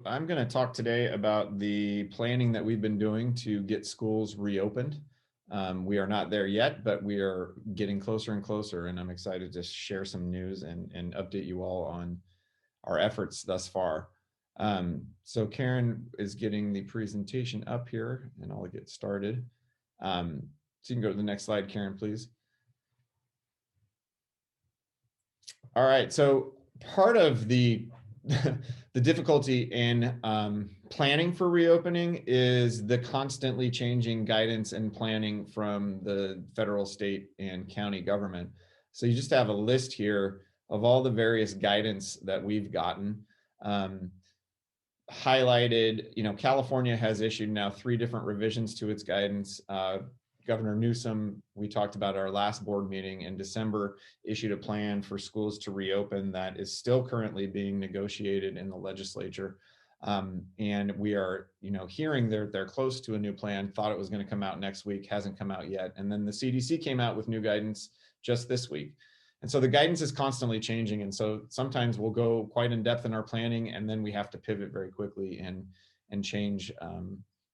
I'm going to talk today about the planning that we've been doing to get schools reopened. We are not there yet, but we are getting closer and closer, and I'm excited to share some news and update you all on our efforts thus far. So Karen is getting the presentation up here, and I'll get started. So you can go to the next slide, Karen, please. All right, so part of the the difficulty in planning for reopening is the constantly changing guidance and planning from the federal, state, and county government. So you just have a list here of all the various guidance that we've gotten. Highlighted, California has issued now 3 different revisions to its guidance. Governor Newsom, we talked about our last board meeting in December, issued a plan for schools to reopen that is still currently being negotiated in the legislature. And we are, hearing they're close to a new plan, thought it was going to come out next week, hasn't come out yet. And then the CDC came out with new guidance just this week. And so the guidance is constantly changing. And so sometimes we'll go quite in depth in our planning, and then we have to pivot very quickly and change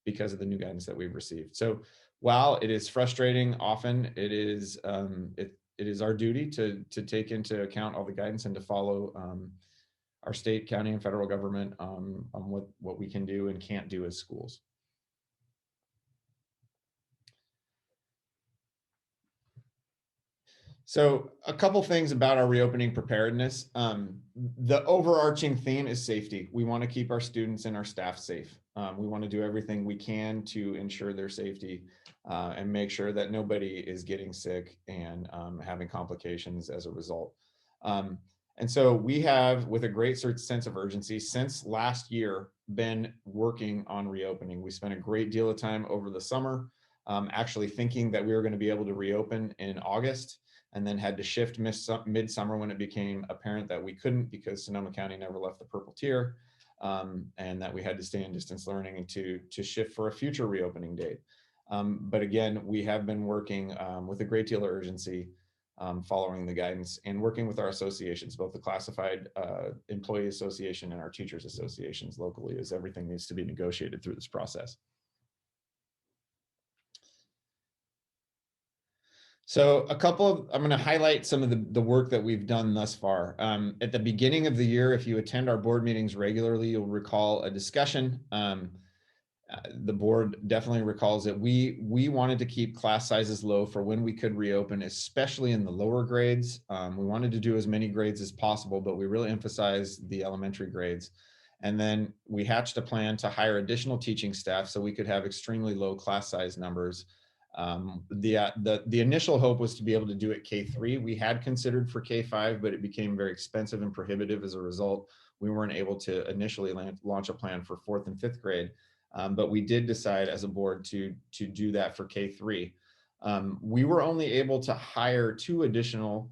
because of the new guidance that we've received. So while it is frustrating, often it is our duty to take into account all the guidance and to follow our state, county, and federal government on what we can do and can't do as schools. So a couple things about our reopening preparedness. The overarching theme is safety. We want to keep our students and our staff safe. We want to do everything we can to ensure their safety and make sure that nobody is getting sick and having complications as a result. And so we have, with a great sense of urgency, since last year, been working on reopening. We spent a great deal of time over the summer actually thinking that we were going to be able to reopen in August, and then had to shift midsummer when it became apparent that we couldn't because Sonoma County never left the purple tier, and that we had to stay in distance learning and to shift for a future reopening date. But again, we have been working with a great deal of urgency, following the guidance and working with our associations, both the classified employee association and our teachers associations locally, as everything needs to be negotiated through this process. So I'm going to highlight some of the work that we've done thus far. At the beginning of the year, if you attend our board meetings regularly, you'll recall a discussion. The board definitely recalls that we wanted to keep class sizes low for when we could reopen, especially in the lower grades. We wanted to do as many grades as possible, but we really emphasized the elementary grades. And then we hatched a plan to hire additional teaching staff so we could have extremely low class size numbers. The initial hope was to be able to do it K3. We had considered for K5, but it became very expensive and prohibitive as a result. We weren't able to initially launch a plan for 4th and 5th grade, but we did decide as a board to do that for K3. We were only able to hire 2 additional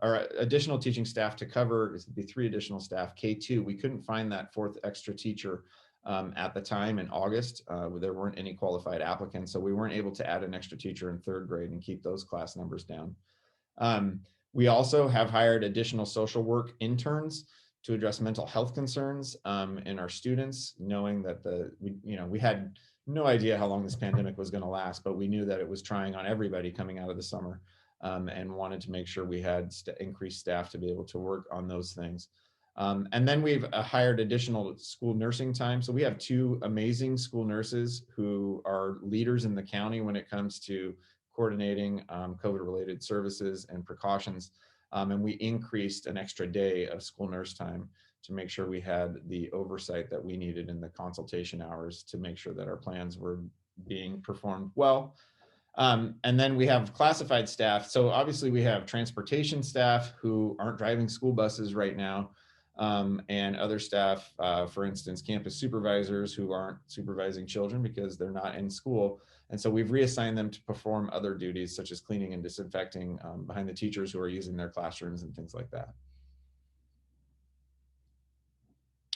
teaching staff to cover, it'd be 3 additional staff, K2. We couldn't find that 4th extra teacher at the time in August. There weren't any qualified applicants, so we weren't able to add an extra teacher in 3rd grade and keep those class numbers down. We also have hired additional social work interns to address mental health concerns in our students, knowing that we had no idea how long this pandemic was going to last, but we knew that it was trying on everybody coming out of the summer, and wanted to make sure we had increased staff to be able to work on those things. And then we've hired additional school nursing time. So we have 2 amazing school nurses who are leaders in the county when it comes to coordinating COVID-related services and precautions. And we increased an extra day of school nurse time to make sure we had the oversight that we needed in the consultation hours to make sure that our plans were being performed well. And then we have classified staff. So obviously we have transportation staff who aren't driving school buses right now. And other staff, for instance, campus supervisors who aren't supervising children because they're not in school. And so we've reassigned them to perform other duties such as cleaning and disinfecting behind the teachers who are using their classrooms and things like that.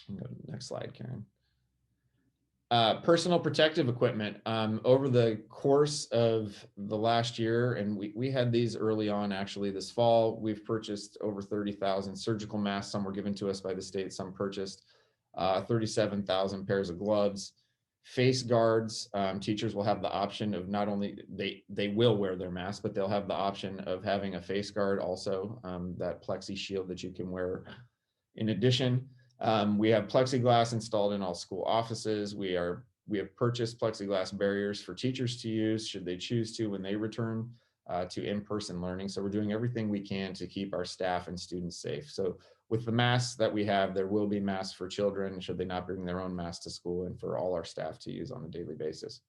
Go to the next slide, Karen. Personal protective equipment. Over the course of the last year, and we had these early on actually this fall, we've purchased over 30,000 surgical masks. Some were given to us by the state, some purchased. 37,000 pairs of gloves, face guards. Teachers will have the option of not only they will wear their mask, but they'll have the option of having a face guard also, that plexi shield that you can wear. In addition, we have plexiglass installed in all school offices. We have purchased plexiglass barriers for teachers to use should they choose to when they return to in-person learning. So we're doing everything we can to keep our staff and students safe. So with the masks that we have, there will be masks for children should they not bring their own masks to school, and for all our staff to use on a daily basis.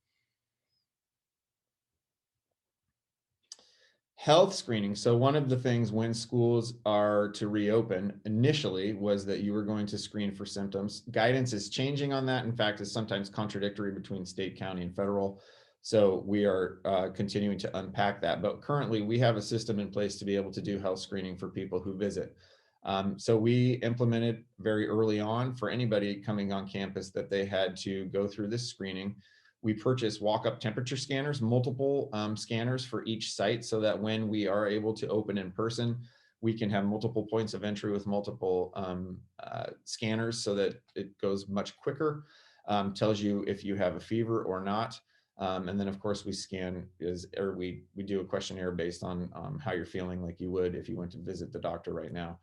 Health screening. So one of the things when schools are to reopen initially was that you were going to screen for symptoms. Guidance is changing on that. In fact, it's sometimes contradictory between state, county, and federal. So we are continuing to unpack that. But currently we have a system in place to be able to do health screening for people who visit. So we implemented very early on for anybody coming on campus that they had to go through this screening. We purchase walk-up temperature scanners, multiple scanners for each site, so that when we are able to open in person, we can have multiple points of entry with multiple scanners so that it goes much quicker, tells you if you have a fever or not. And then of course we do a questionnaire based on how you're feeling, like you would if you went to visit the doctor right now.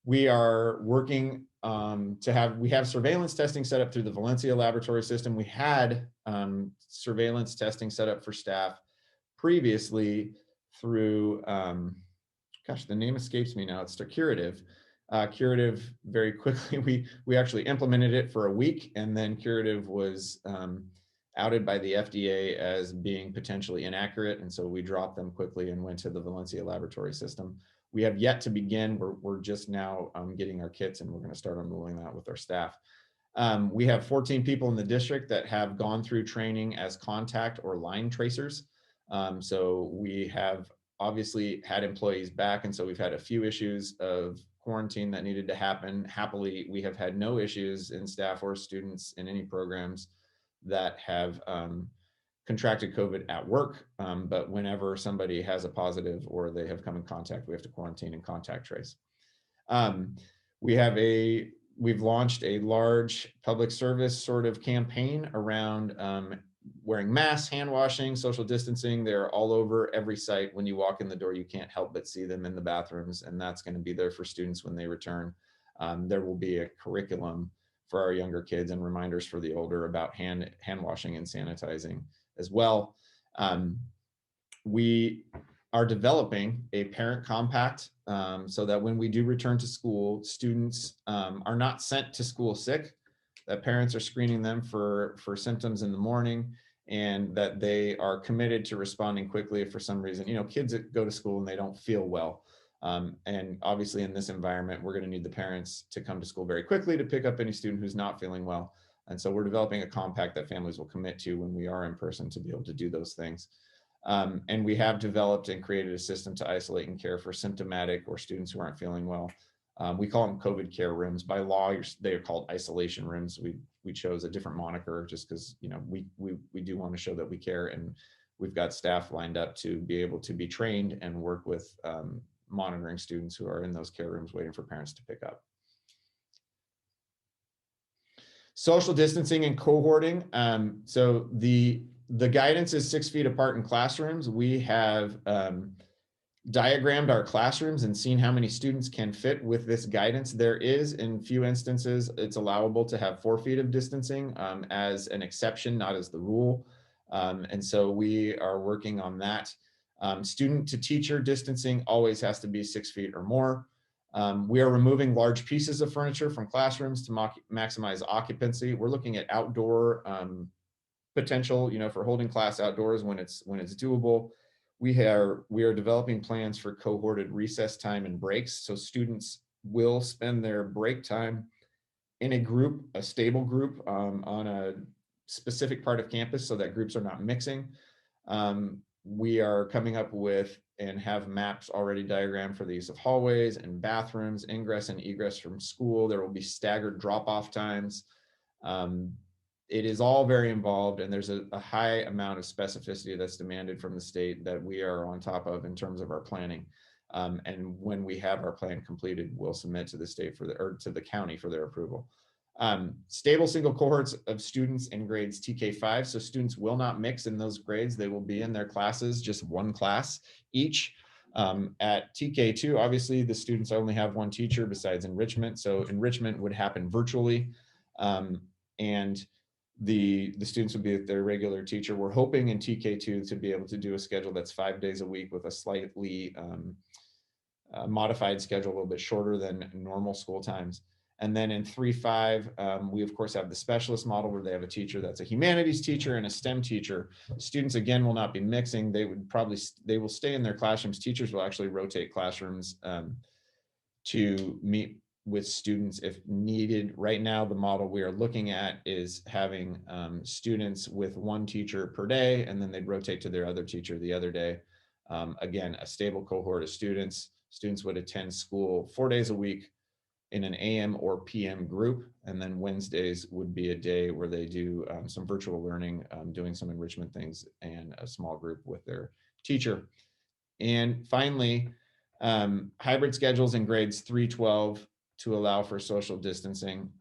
We are working we have surveillance testing set up through the Valencia laboratory system. We had surveillance testing set up for staff previously through, gosh, the name escapes me now. It's Curative. Curative, very quickly, we actually implemented it for a week, and then Curative was outed by the FDA as being potentially inaccurate. And so we dropped them quickly and went to the Valencia laboratory system. We have yet to begin. We're just now getting our kits, and we're going to start unrolling that with our staff. We have 14 people in the district that have gone through training as contact or line tracers. So we have obviously had employees back, and so we've had a few issues of quarantine that needed to happen. Happily, we have had no issues in staff or students in any programs that have contracted COVID at work, but whenever somebody has a positive or they have come in contact, we have to quarantine and contact trace. We've launched a large public service sort of campaign around wearing masks, hand washing, social distancing. They're all over every site. When you walk in the door, you can't help but see them in the bathrooms, and that's going to be there for students when they return. There will be a curriculum for our younger kids and reminders for the older about hand washing and sanitizing as well. We are developing a parent compact so that when we do return to school, students are not sent to school sick, that parents are screening them for symptoms in the morning, and that they are committed to responding quickly if for some reason, kids that go to school and they don't feel well. And obviously in this environment, we're going to need the parents to come to school very quickly to pick up any student who's not feeling well. And so we're developing a compact that families will commit to when we are in person to be able to do those things. And we have developed and created a system to isolate and care for symptomatic or students who aren't feeling well. We call them COVID care rooms. By law, they are called isolation rooms. We chose a different moniker just because we do want to show that we care, and we've got staff lined up to be able to be trained and work with monitoring students who are in those care rooms waiting for parents to pick up. Social distancing and cohorting. So the guidance is 6 feet apart in classrooms. We have diagrammed our classrooms and seen how many students can fit with this guidance. There is, in few instances, it's allowable to have 4 feet of distancing as an exception, not as the rule. And so we are working on that. Student to teacher distancing always has to be 6 feet or more. We are removing large pieces of furniture from classrooms to maximize occupancy. We're looking at outdoor potential, for holding class outdoors when it's doable. We are developing plans for cohorted recess time and breaks. So students will spend their break time in a group, a stable group on a specific part of campus so that groups are not mixing. We are coming up with and have maps already diagrammed for the use of hallways and bathrooms, ingress and egress from school. There will be staggered drop-off times. It is all very involved, and there's a high amount of specificity that's demanded from the state that we are on top of in terms of our planning. And when we have our plan completed, we'll submit to the state to the county for their approval. Stable single cohorts of students in grades TK5. So students will not mix in those grades. They will be in their classes, just one class each. At TK2, obviously the students only have one teacher besides enrichment. So enrichment would happen virtually. And the students would be with their regular teacher. We're hoping in TK2 to be able to do a schedule that's 5 days a week with a slightly modified schedule, a little bit shorter than normal school times. And then in 3-5, we of course have the specialist model where they have a teacher that's a humanities teacher and a STEM teacher. Students again will not be mixing. They will stay in their classrooms. Teachers will actually rotate classrooms to meet with students if needed. Right now, the model we are looking at is having students with one teacher per day, and then they'd rotate to their other teacher the other day. Again, a stable cohort of students. Students would attend school 4 days a week in an AM or PM group. And then Wednesdays would be a day where they do some virtual learning, doing some enrichment things and a small group with their teacher. And finally, hybrid schedules in grades 3-12 to allow for social distancing.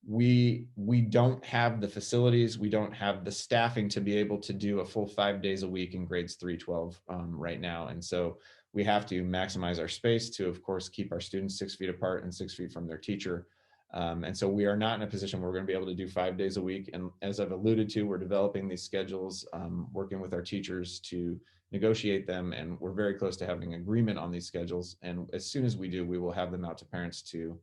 We don't have the facilities, we don't have the staffing to be able to do a full 5 days a week in grades 3-12 right now. And so we have to maximize our space to, of course, keep our students 6 feet apart and 6 feet from their teacher. And so we are not in a position where we're going to be able to do 5 days a week. And as I've alluded to, we're developing these schedules, working with our teachers to negotiate them. And we're very close to having an agreement on these schedules. And as soon as we do, we will have them out to parents to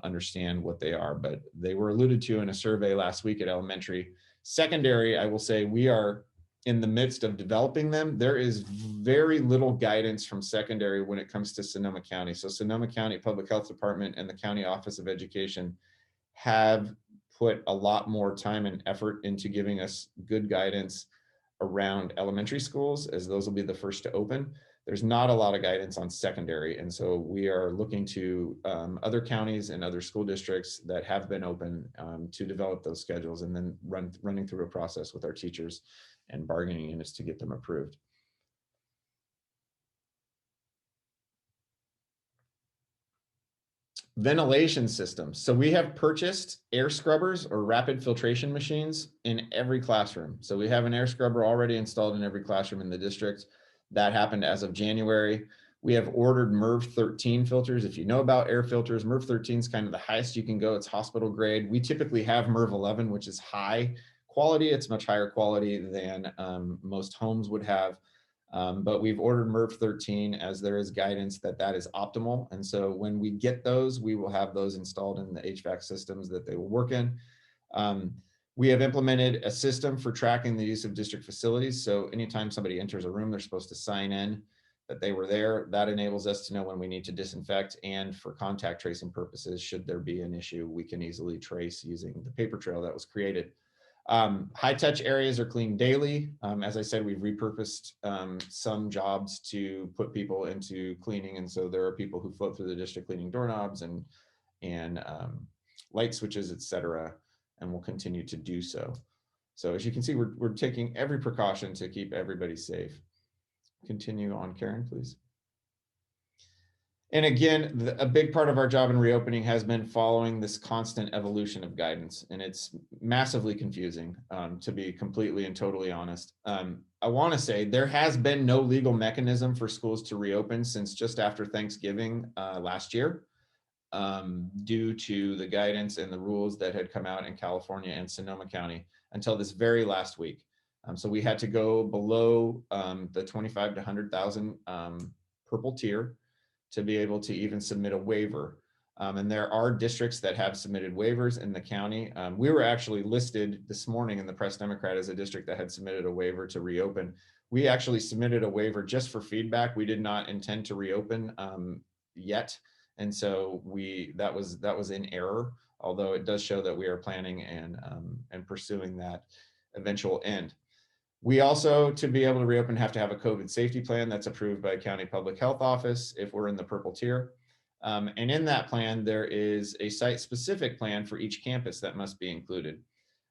understand what they are. But they were alluded to in a survey last week at elementary. Secondary, I will say we are in the midst of developing them. There is very little guidance from secondary when it comes to Sonoma County. So Sonoma County Public Health Department and the County Office of Education have put a lot more time and effort into giving us good guidance around elementary schools, as those will be the first to open. There's not a lot of guidance on secondary. And so we are looking to other counties and other school districts that have been open to develop those schedules, and then running through a process with our teachers and bargaining units to get them approved. Ventilation systems. So we have purchased air scrubbers or rapid filtration machines in every classroom. So we have an air scrubber already installed in every classroom in the district. That happened as of January. We have ordered MERV 13 filters. If you know about air filters, MERV 13 is kind of the highest you can go. It's hospital grade. We typically have MERV 11, which is high quality. It's much higher quality than most homes would have. But we've ordered MERV 13 as there is guidance that that is optimal. And so when we get those, we will have those installed in the HVAC systems that they will work in. We have implemented a system for tracking the use of district facilities. So anytime somebody enters a room, they're supposed to sign in that they were there. That enables us to know when we need to disinfect, and for contact tracing purposes, should there be an issue, we can easily trace using the paper trail that was created. High touch areas are cleaned daily. As I said, we've repurposed some jobs to put people into cleaning. And so there are people who float through the district cleaning doorknobs and light switches, et cetera, and we'll continue to do so. So as you can see, we're taking every precaution to keep everybody safe. Continue on, Karen, please. And again, a big part of our job in reopening has been following this constant evolution of guidance, and it's massively confusing, to be completely and totally honest. I want to say there has been no legal mechanism for schools to reopen since just after Thanksgiving last year, due to the guidance and the rules that had come out in California and Sonoma County until this very last week. So we had to go below the 25 to 100,000 purple tier to be able to even submit a waiver. And there are districts that have submitted waivers in the county. We were actually listed this morning in the Press Democrat as a district that had submitted a waiver to reopen. We actually submitted a waiver just for feedback. We did not intend to reopen yet. And so that was in error, although it does show that we are planning and pursuing that eventual end. We also, to be able to reopen, have to have a COVID safety plan that's approved by a county public health office if we're in the purple tier. And in that plan, there is a site-specific plan for each campus that must be included.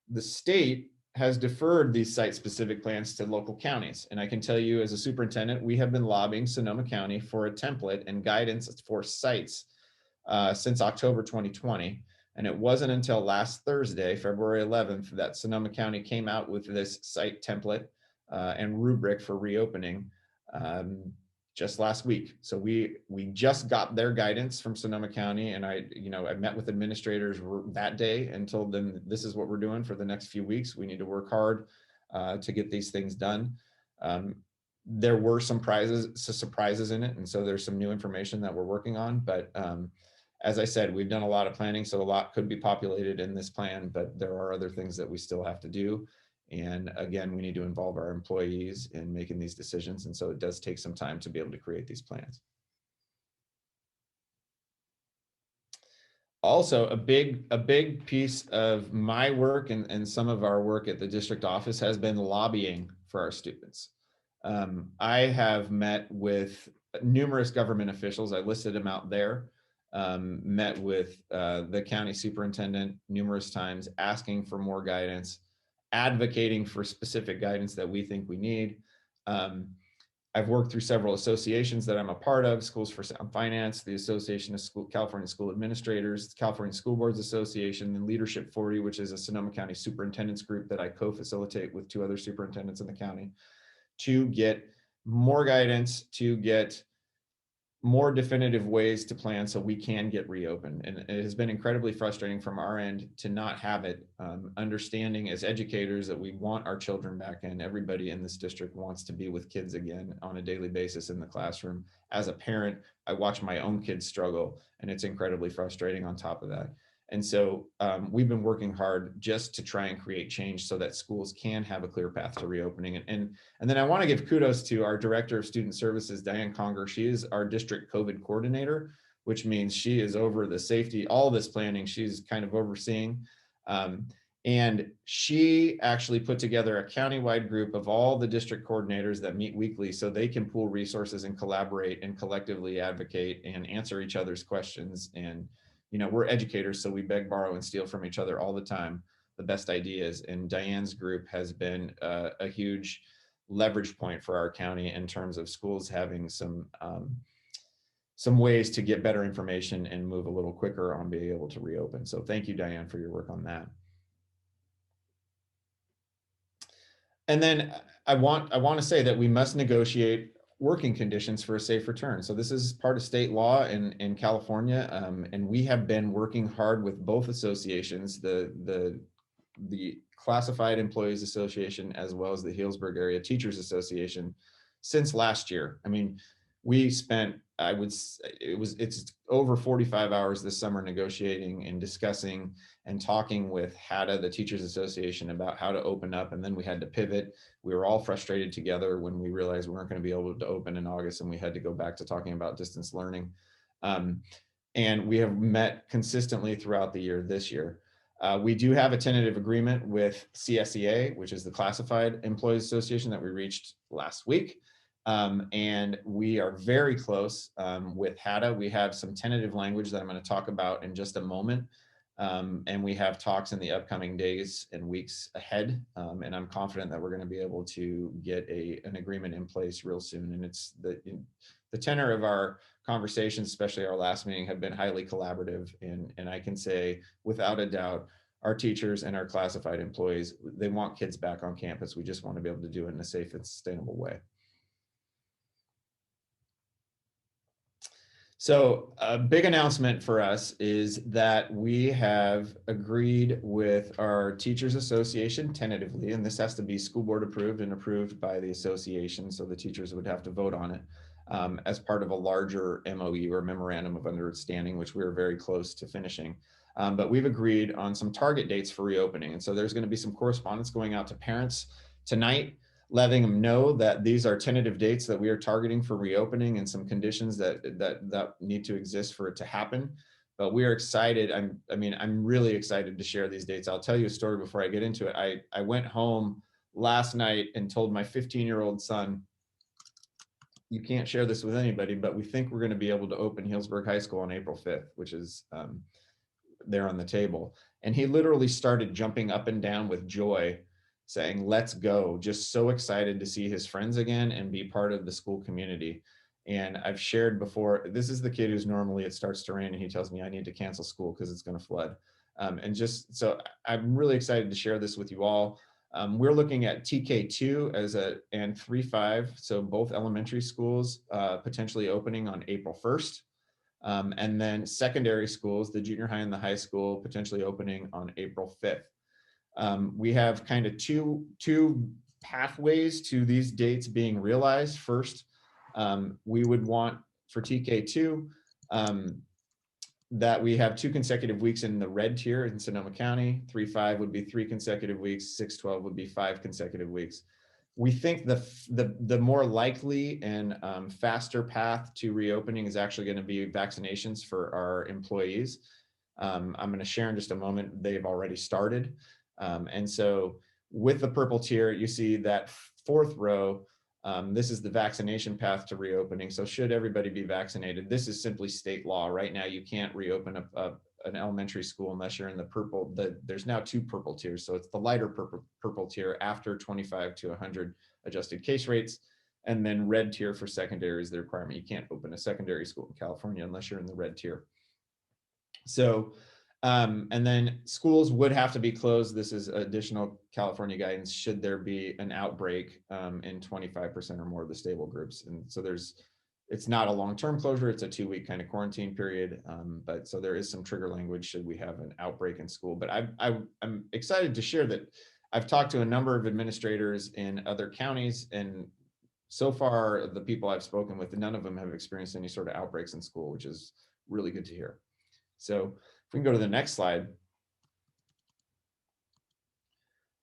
The state has deferred these site-specific plans to local counties. And I can tell you as a superintendent, we have been lobbying Sonoma County for a template and guidance for sites since October 2020. And it wasn't until last Thursday, February 11th, that Sonoma County came out with this site template and rubric for reopening just last week. So we just got their guidance from Sonoma County, and I met with administrators that day and told them this is what we're doing for the next few weeks. We need to work hard to get these things done. There were some surprises in it, and so there's some new information that we're working on. But as I said, we've done a lot of planning, so a lot could be populated in this plan, but there are other things that we still have to do. And again, we need to involve our employees in making these decisions. And so it does take some time to be able to create these plans. Also, a big piece of my work and some of our work at the district office has been lobbying for our students. I have met with numerous government officials. I listed them out there. Met with the county superintendent numerous times, asking for more guidance, advocating for specific guidance that we think we need. I've worked through several associations that I'm a part of: Schools for Sound Finance, the Association of California School Administrators, California School Boards Association, and Leadership 40, which is a Sonoma County superintendents group that I co-facilitate with 2 other superintendents in the county, to get more guidance, to get more definitive ways to plan so we can get reopened. And it has been incredibly frustrating from our end to not have it. Understanding as educators that we want our children back in. Everybody in this district wants to be with kids again on a daily basis in the classroom. As a parent, I watch my own kids struggle, and it's incredibly frustrating on top of that. And so we've been working hard just to try and create change so that schools can have a clear path to reopening. And then I want to give kudos to our Director of Student Services, Diane Conger. She is our district COVID coordinator, which means she is over the safety, all this planning, she's kind of overseeing. And she actually put together a countywide group of all the district coordinators that meet weekly so they can pool resources and collaborate and collectively advocate and answer each other's questions. And we're educators, so we beg, borrow, and steal from each other all the time, the best ideas. And Diane's group has been a huge leverage point for our county in terms of schools having some ways to get better information and move a little quicker on being able to reopen. So thank you, Diane, for your work on that. And then I want to say that we must negotiate working conditions for a safe return. So this is part of state law in California, and we have been working hard with both associations, the Classified Employees Association as well as the Healdsburg Area Teachers Association, since last year. I mean, we spent, it's over 45 hours this summer negotiating and discussing and talking with HADA, the Teachers Association, about how to open up. And then we had to pivot. We were all frustrated together when we realized we weren't going to be able to open in August, and we had to go back to talking about distance learning. And we have met consistently throughout the year this year. We do have a tentative agreement with CSEA, which is the Classified Employees Association, that we reached last week. And we are very close with HADA. We have some tentative language that I'm going to talk about in just a moment. And we have talks in the upcoming days and weeks ahead. And I'm confident that we're going to be able to get an agreement in place real soon. And it's the tenor of our conversations, especially our last meeting, have been highly collaborative. And I can say without a doubt, our teachers and our classified employees, they want kids back on campus. We just want to be able to do it in a safe and sustainable way. So a big announcement for us is that we have agreed with our Teachers Association tentatively, and this has to be school board approved and approved by the association, so the teachers would have to vote on it as part of a larger MOU or memorandum of understanding, which we're very close to finishing. But we've agreed on some target dates for reopening. And so there's going to be some correspondence going out to parents tonight, letting them know that these are tentative dates that we are targeting for reopening and some conditions that need to exist for it to happen. But we are excited. I'm really excited to share these dates. I'll tell you a story before I get into it. I went home last night and told my 15-year-old son, you can't share this with anybody, but we think we're going to be able to open Healdsburg High School on April 5th, which is there on the table. And he literally started jumping up and down with joy, saying, let's go, just so excited to see his friends again and be part of the school community. And I've shared before, this is the kid who's normally, it starts to rain and he tells me I need to cancel school because it's going to flood. And just so I'm really excited to share this with you all. We're looking at TK2 and 3-5, so both elementary schools potentially opening on April 1st. And then secondary schools, the junior high and the high school, potentially opening on April 5th. We have kind of two pathways to these dates being realized. First, we would want for TK2 that we have 2 consecutive weeks in the red tier in Sonoma County. 3-5 would be 3 consecutive weeks. 6-12 would be 5 consecutive weeks. We think the more likely and faster path to reopening is actually going to be vaccinations for our employees. I'm going to share in just a moment. They've already started. And so with the purple tier, you see that 4th row, this is the vaccination path to reopening. So should everybody be vaccinated? This is simply state law. Right now, you can't reopen an elementary school unless you're in the purple. There's now 2 purple tiers. So it's the lighter purple tier after 25 to 100 adjusted case rates. And then red tier for secondary is the requirement. You can't open a secondary school in California unless you're in the red tier. So, and then schools would have to be closed. This is additional California guidance should there be an outbreak in 25% or more of the stable groups. And so it's not a long-term closure, it's a 2-week kind of quarantine period. But so there is some trigger language should we have an outbreak in school. But I'm excited to share that I've talked to a number of administrators in other counties, and so far the people I've spoken with, none of them have experienced any sort of outbreaks in school, which is really good to hear. So if we can go to the next slide.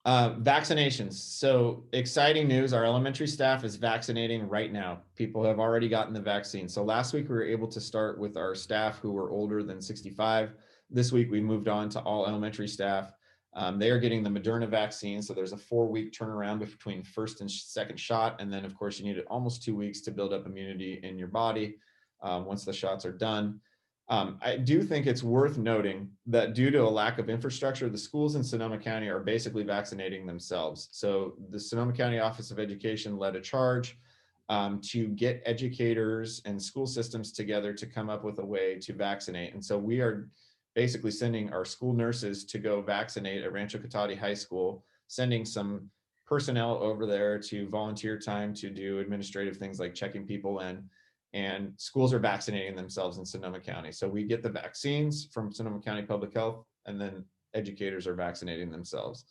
Vaccinations. So exciting news. Our elementary staff is vaccinating right now. People have already gotten the vaccine. So last week we were able to start with our staff who were older than 65. This week we moved on to all elementary staff. They are getting the Moderna vaccine. So there's a 4-week turnaround between first and second shot. And then of course you need almost 2 weeks to build up immunity in your body once the shots are done. I do think it's worth noting that due to a lack of infrastructure, the schools in Sonoma County are basically vaccinating themselves. So the Sonoma County Office of Education led a charge to get educators and school systems together to come up with a way to vaccinate. And so we are basically sending our school nurses to go vaccinate at Rancho Cotati High School, sending some personnel over there to volunteer time to do administrative things like checking people in. And schools are vaccinating themselves in Sonoma County. So we get the vaccines from Sonoma County Public Health, and then educators are vaccinating themselves.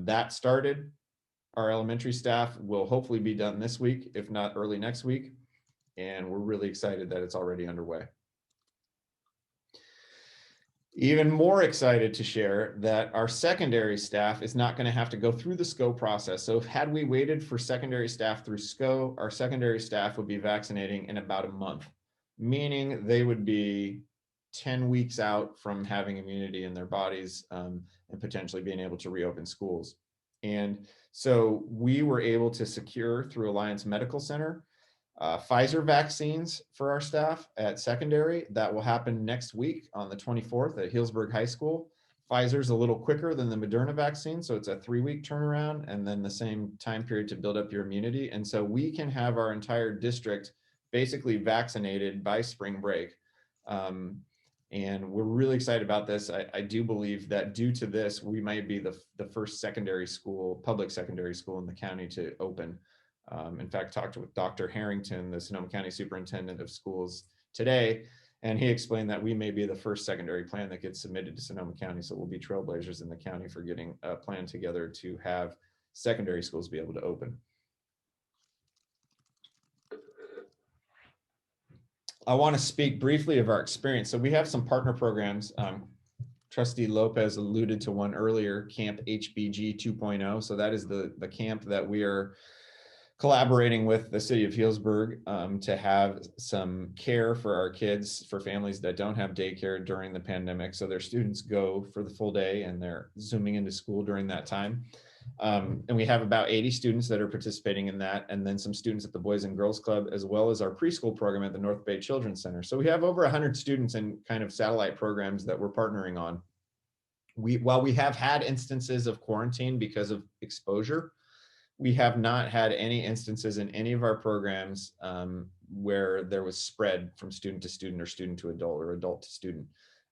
That started. Our elementary staff will hopefully be done this week, if not early next week. And we're really excited that it's already underway. Even more excited to share that our secondary staff is not going to have to go through the SCO process. So had we waited for secondary staff through SCO, our secondary staff would be vaccinating in about a month, meaning they would be 10 weeks out from having immunity in their bodies and potentially being able to reopen schools. And so we were able to secure through Alliance Medical Center Pfizer vaccines for our staff at secondary. That will happen next week on the 24th at Healdsburg High School. Pfizer's a little quicker than the Moderna vaccine, so it's a 3-week turnaround and then the same time period to build up your immunity. And so we can have our entire district basically vaccinated by spring break. And we're really excited about this. I do believe that due to this, we might be the first secondary school, public secondary school in the county to open. In fact, talked with Dr. Harrington, the Sonoma County Superintendent of Schools today, and he explained that we may be the first secondary plan that gets submitted to Sonoma County. So we'll be trailblazers in the county for getting a plan together to have secondary schools be able to open. I want to speak briefly of our experience. So we have some partner programs. Trustee Lopez alluded to one earlier, Camp HBG 2.0. So that is the camp that we are collaborating with the city of Healdsburg to have some care for our kids, for families that don't have daycare during the pandemic. So their students go for the full day and they're zooming into school during that time. And we have about 80 students that are participating in that, and then some students at the Boys and Girls Club, as well as our preschool program at the North Bay Children's Center. So we have over 100 students in kind of satellite programs that we're partnering on. While we have had instances of quarantine because of exposure, we have not had any instances in any of our programs where there was spread from student to student or student to adult or adult to student.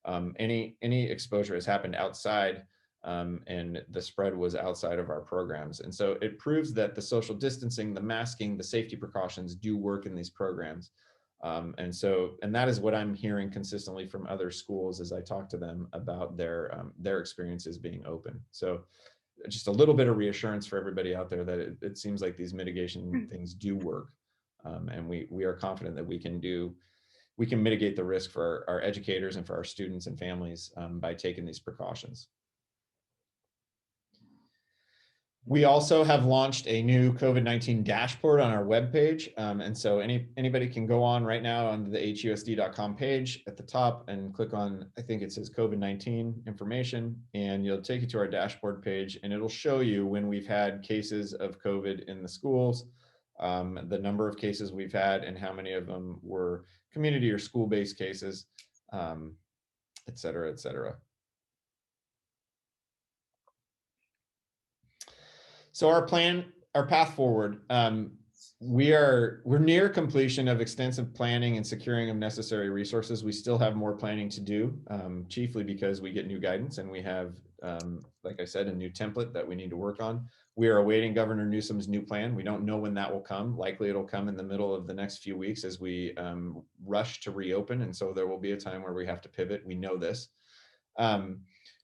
Any exposure has happened outside, and the spread was outside of our programs. And so it proves that the social distancing, the masking, the safety precautions do work in these programs. And that is what I'm hearing consistently from other schools as I talk to them about their experiences being open. So just a little bit of reassurance for everybody out there that it seems like these mitigation things do work. And we are confident that we can mitigate the risk for our educators and for our students and families by taking these precautions. We also have launched a new COVID-19 dashboard on our webpage. And so anybody can go on right now on the HUSD.com page at the top and click on, I think it says COVID-19 information, and you'll take you to our dashboard page, and it'll show you when we've had cases of COVID in the schools, the number of cases we've had and how many of them were community or school-based cases, et cetera, et cetera. So our plan, our path forward, we're near completion of extensive planning and securing of necessary resources. We still have more planning to do, chiefly because we get new guidance and we have, like I said, a new template that we need to work on. We are awaiting Governor Newsom's new plan. We don't know when that will come. Likely it'll come in the middle of the next few weeks as we rush to reopen. And so there will be a time where we have to pivot. We know this.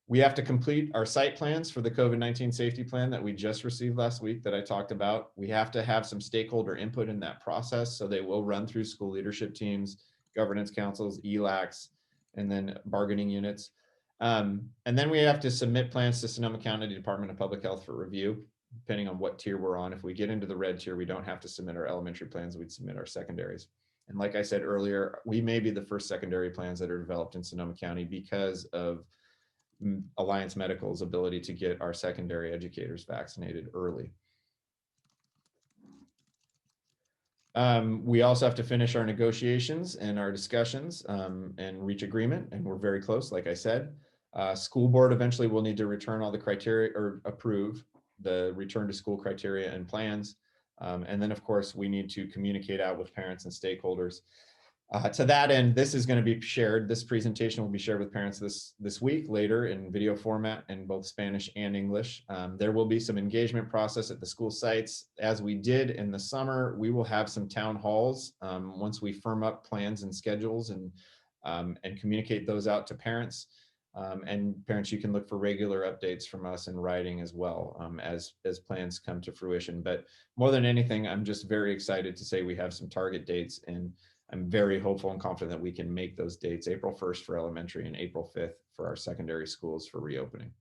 We have to complete our site plans for the COVID-19 safety plan that we just received last week that I talked about. We have to have some stakeholder input in that process. So they will run through school leadership teams, governance councils, ELACs, and then bargaining units. And then we have to submit plans to Sonoma County Department of Public Health for review, depending on what tier we're on. If we get into the red tier, we don't have to submit our elementary plans, we'd submit our secondaries. And like I said earlier, we may be the first secondary plans that are developed in Sonoma County because of Alliance Medical's ability to get our secondary educators vaccinated early. We also have to finish our negotiations and our discussions and reach agreement, and we're very close, like I said. School board eventually will need to return all the criteria or approve the return to school criteria and plans. And then, of course, we need to communicate out with parents and stakeholders. To that end, this is going to be shared. This presentation will be shared with parents this week, later in video format in both Spanish and English. There will be some engagement process at the school sites. As we did in the summer, we will have some town halls once we firm up plans and schedules and communicate those out to parents. And parents, you can look for regular updates from us in writing as well as plans come to fruition. But more than anything, I'm just very excited to say we have some target dates, and I'm very hopeful and confident that we can make those dates, April 1st for elementary and April 5th for our secondary schools for reopening.